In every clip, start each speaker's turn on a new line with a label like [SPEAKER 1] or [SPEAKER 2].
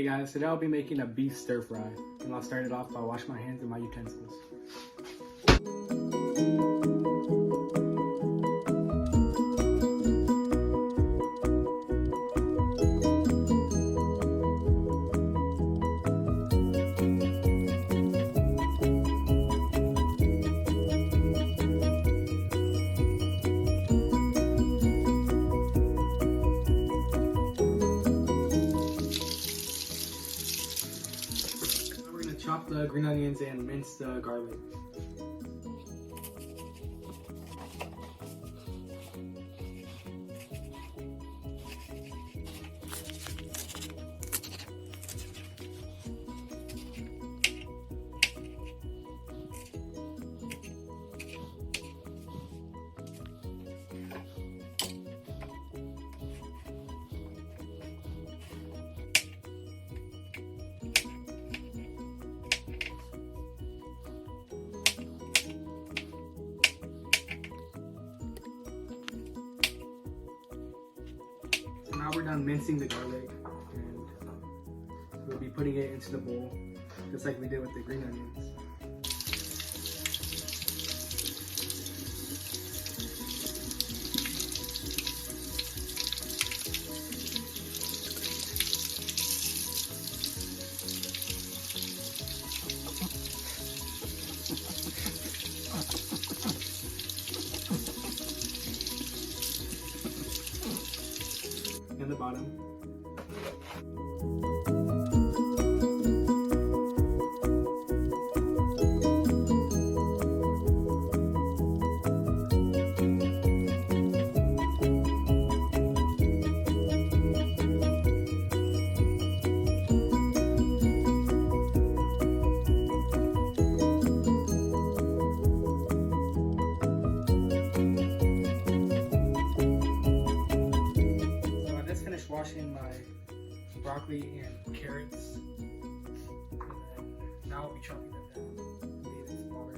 [SPEAKER 1] Hey guys, today I'll be making a beef stir fry, and I'll start it off by washing my hands and my utensils. Chop the green onions and mince the garlic. Now we're done mincing the garlic, and we'll be putting it into the bowl, just like we did with the green onions. In the bottom. Washing my broccoli and carrots, and then now I'll be chopping them down, made it smaller.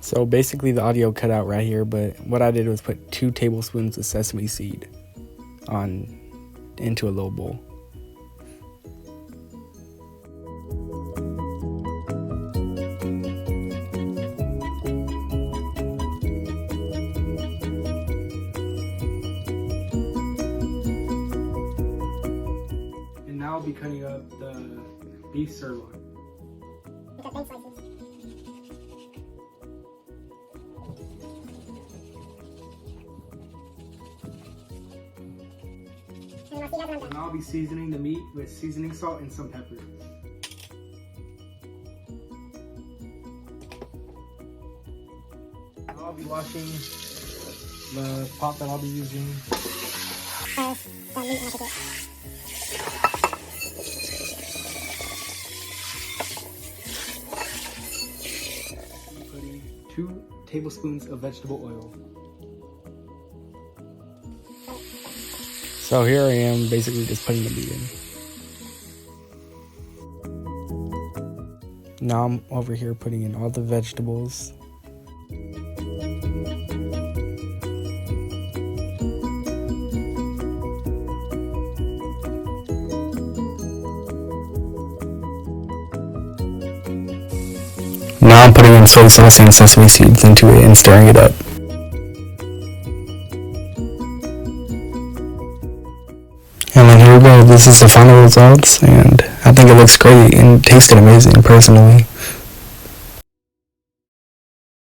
[SPEAKER 1] So basically the audio cut out right here, but what I did was put 2 tablespoons of sesame seed into a little bowl. And now I'll be cutting up the beef sirloin. And I'll be seasoning the meat with seasoning salt and some pepper. I'll be washing the pot that I'll be using. Putting 2 tablespoons of vegetable oil. So here I am basically just putting the meat in. Now I'm over here putting in all the vegetables. Now I'm putting in soy sauce and sesame seeds into it and stirring it up. And then here we go, this is the final results, and I think it looks great and tasted amazing personally.